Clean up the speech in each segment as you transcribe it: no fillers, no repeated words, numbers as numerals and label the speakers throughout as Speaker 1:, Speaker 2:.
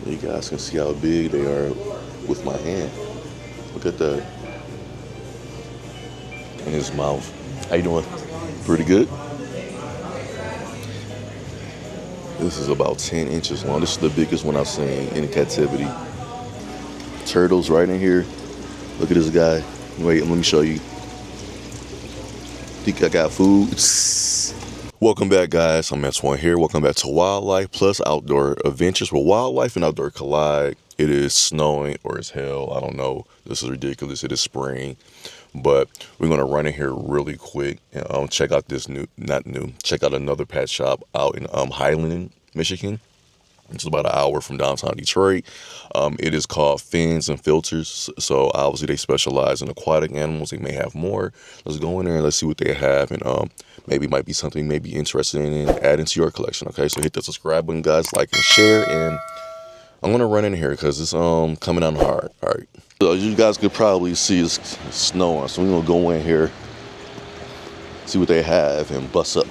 Speaker 1: You guys can see how big they are with my hand. Look at that. In his mouth. How you doing? Pretty good. This is about 10 inches long. This is the biggest one I've seen in captivity. Turtles right in here. Look at this guy. Wait, let me show you. Think I got food? Welcome back, guys. I'm S1 here. Welcome back to Wildlife Plus Outdoor Adventures, where wildlife and outdoor collide. It is snowing or it's hell. I don't know. This is ridiculous. It is spring. But we're going to run in here really quick and check out this check out another pet shop out in Highland, Michigan. It's about an hour from downtown Detroit. It is called Fins and Filters. So obviously they specialize in aquatic animals. They may have more. Let's go in there and let's see what they have. And maybe it might be something you may be interested in adding to your collection. Okay, so hit the subscribe button, guys, like and share. And I'm going to run in here because it's coming down hard. All right. So as you guys could probably see, it's snowing. So we're going to go in here, see what they have, and bust up.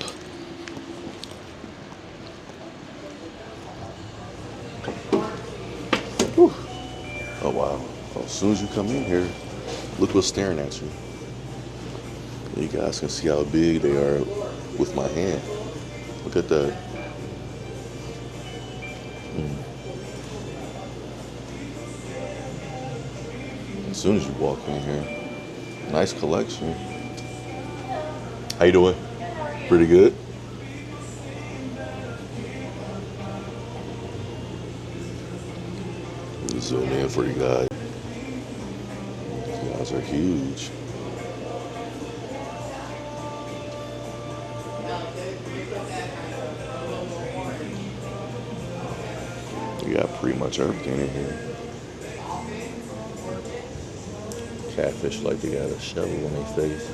Speaker 1: Whew. Oh, wow. Well, as soon as you come in here, look what's staring at you. You guys can see how big they are with my hand. Look at that. As soon as you walk in here, nice collection. How you doing? Pretty good. Let me zoom in for you guys. You guys are huge. You got pretty much everything in here. Catfish like they got a shovel on their face.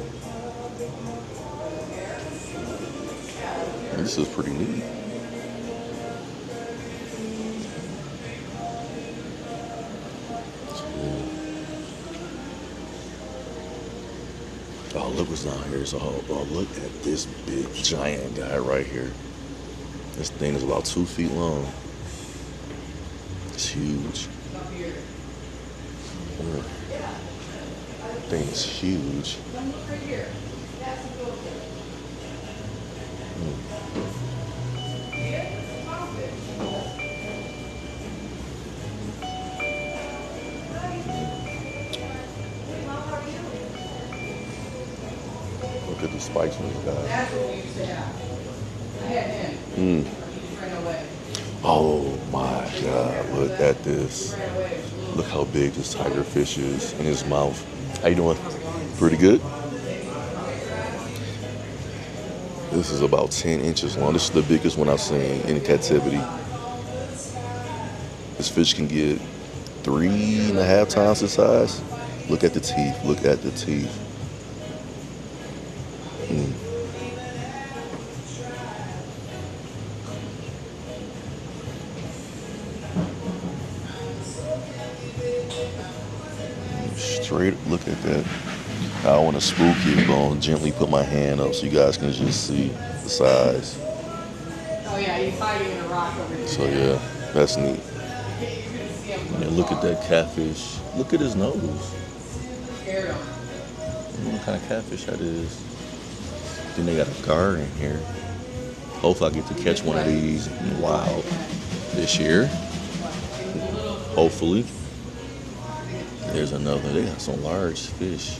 Speaker 1: This is pretty neat. Oh, look what's down here. So, look at this big giant guy right here. This thing is about 2 feet long. It's huge. Thing is huge. Look at the spikes on this guy. Oh my God, look at this. Look how big this tiger fish is in his mouth. How you doing? Pretty good. This is about 10 inches long. This is the biggest one I've seen in captivity. This fish can get 3.5 times the size. Look at the teeth. Look at the teeth. Straight, look at that. I don't want to spook you. I'm going to gently put my hand up so you guys can just see the size.
Speaker 2: Oh yeah, he's hiding in a rock over there.
Speaker 1: So yeah, that's neat. Yeah, look at that catfish. Look at his nose.
Speaker 2: Scared him.
Speaker 1: I don't know what kind of catfish that is. Then they got a guard in here. Hopefully I get to catch one of these in the wild this year. Hopefully. There's another. They got some large fish.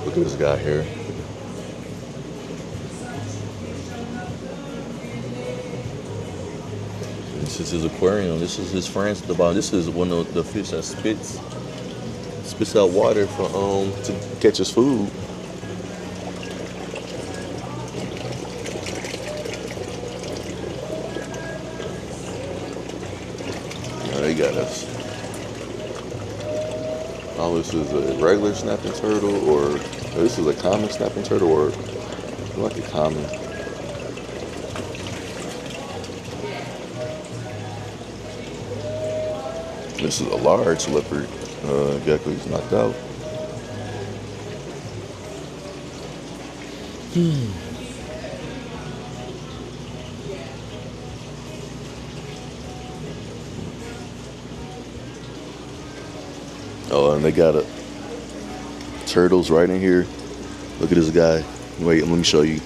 Speaker 1: Look at this guy here. This is his aquarium. This is his friends at the bottom. This is one of the fish that spits out water for to catch his food. Now they got us. Oh, this is a regular snapping turtle, or this is a common snapping turtle, or like a common. This is a large leopard gecko. He's knocked out. Oh, and they got turtles right in here. Look at this guy. Wait, let me show you.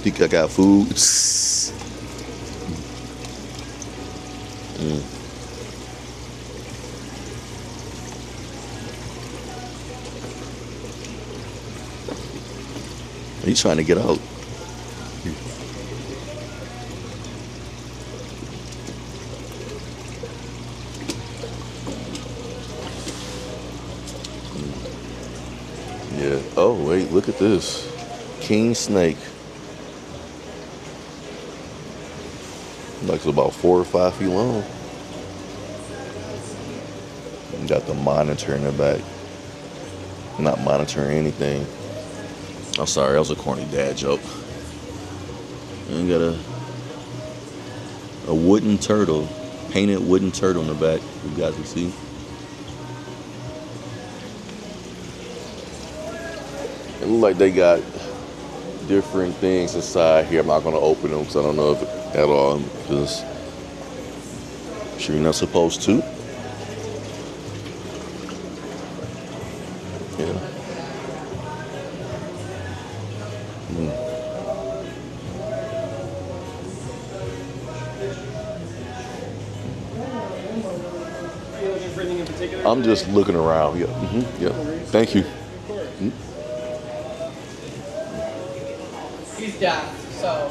Speaker 1: Think I got food? He's trying to get out. Yeah. Oh, wait, look at this. King snake. Like it's about 4 or 5 feet long. And got the monitor in the back. Not monitoring anything. I'm sorry, that was a corny dad joke. And got a wooden turtle, painted wooden turtle in the back. You guys can see. It look like they got different things inside here. I'm not gonna open them because I don't know if at all. Because I'm sure you're not supposed to. Yeah.
Speaker 3: Are you looking for anything in particular?
Speaker 1: I'm just looking around. Yeah. Yeah. Thank you.
Speaker 2: He's deaf, so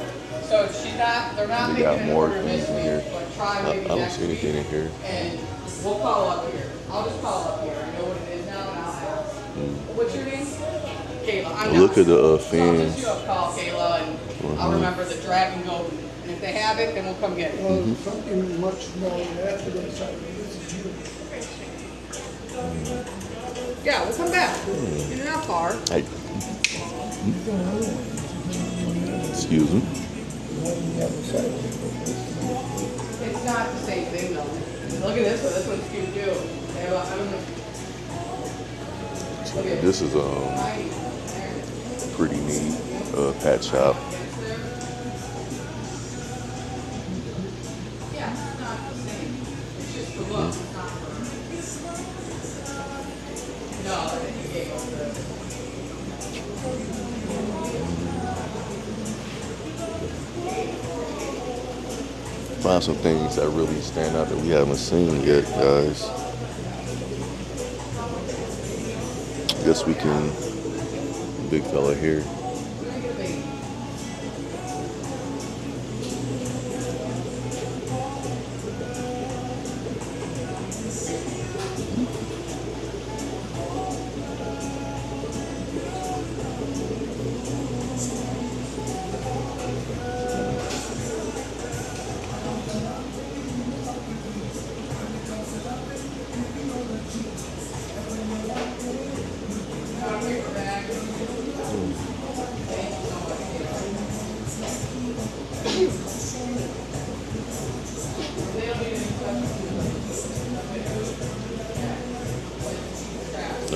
Speaker 2: she's not. They're not
Speaker 1: We
Speaker 2: making
Speaker 1: got
Speaker 2: an
Speaker 1: more
Speaker 2: order
Speaker 1: things
Speaker 2: this
Speaker 1: in
Speaker 2: week,
Speaker 1: here.
Speaker 2: but try
Speaker 1: I
Speaker 2: maybe
Speaker 1: don't
Speaker 2: next
Speaker 1: see anything in
Speaker 2: week,
Speaker 1: here.
Speaker 2: and we'll call up here. I'll just call up here. I know what it is now, and I'll ask. What's your name? Kayla. I'm
Speaker 1: Look at the
Speaker 2: So I'll
Speaker 1: fins.
Speaker 2: just do a call, Kayla, and I'll remember the dragon goat. And if they have it, then we'll come get it.
Speaker 4: Well, something much smaller than that, but it's like, this is huge.
Speaker 2: Yeah, we'll come back. You're not far.
Speaker 1: Hey. Excuse me.
Speaker 2: It's not the same thing though. Look at this one. This one's cute too. I don't know. Look at
Speaker 1: This is
Speaker 2: tiny.
Speaker 1: pretty neat pet shop.
Speaker 2: Yeah, it's not the same. It's just the look. It's not for. No, I think you gave us the.
Speaker 1: Find some things that really stand out that we haven't seen yet, guys. Guess we can. Big fella here.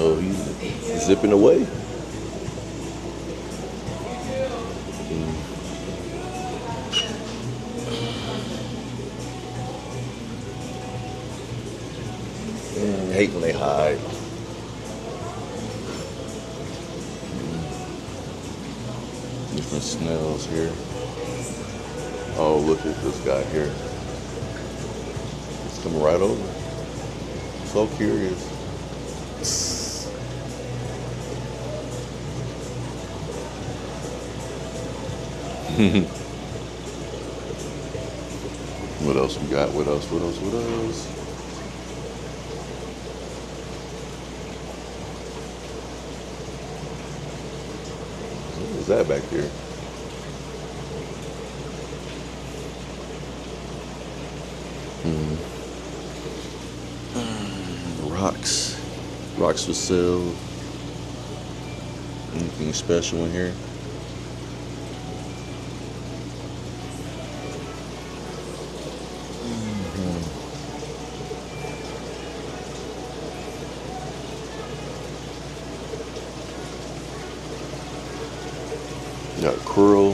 Speaker 1: Oh, he's zipping away. I hate when they hide. Different snails here. Oh, look at this guy here. He's coming right over. So curious. What else we got? What else? What else? What else? What is that back there? Rocks. Rocks for sale. Anything special in here? Got coral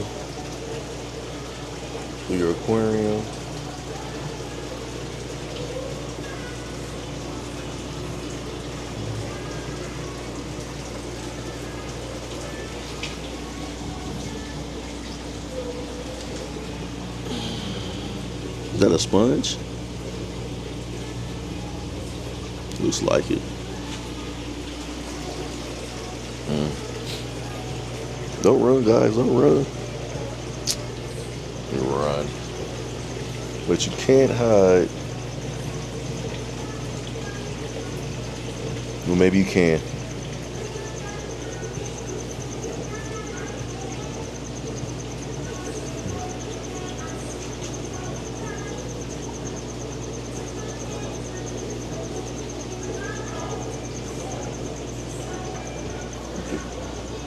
Speaker 1: for your aquarium. Is that a sponge? Looks like it. Don't run, guys. Don't run. You run. But you can't hide. Well, maybe you can.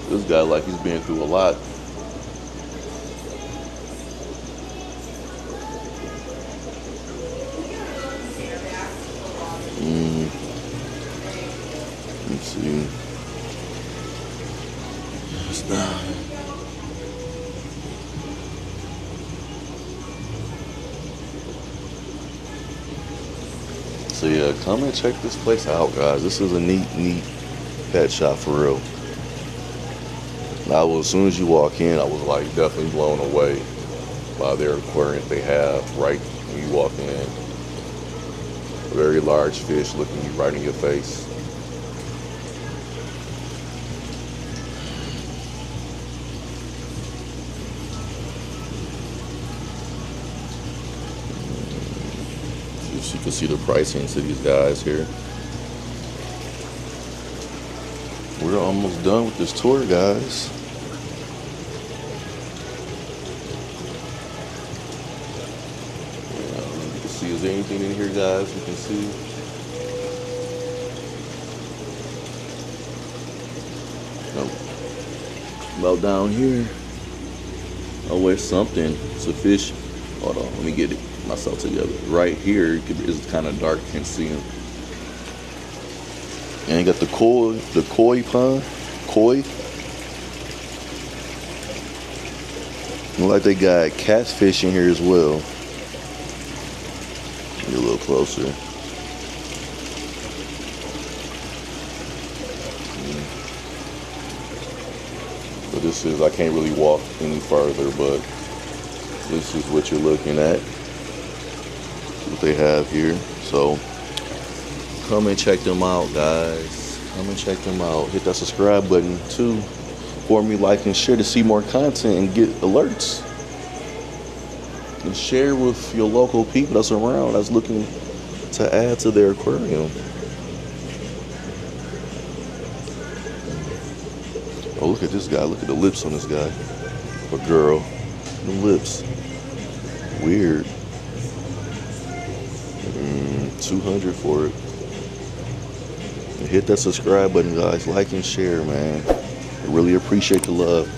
Speaker 1: This guy like he's been through a lot. Let's see. It's not. So yeah, come and check this place out, guys. This is a neat pet shop for real. As soon as you walk in, I was like definitely blown away by their aquarium they have right when you walk in. A very large fish looking you right in your face. So you can see the pricing to these guys here. We're almost done with this tour, guys. You can see, is there anything in here, guys? You can see. About down here. Oh, wait, something. It's a fish. Hold on, let me get myself together. Right here, it's kind of dark, can't see him. And you got the koi pond. Koi. Look like they got catfish in here as well. Get a little closer. So this is, I can't really walk any farther, but this is what you're looking at. What they have here. So come and check them out, guys. Come and check them out. Hit that subscribe button too for me, like and share to see more content and get alerts. And share with your local people that's around that's looking to add to their aquarium. Oh, look at this guy. Look at the lips on this guy. Or girl. The lips. Weird. 200 for it. And hit that subscribe button, guys. Like and share, man. I really appreciate the love.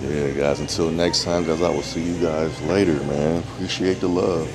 Speaker 1: Yeah, guys. Until next time, guys, I will see you guys later, man. Appreciate the love.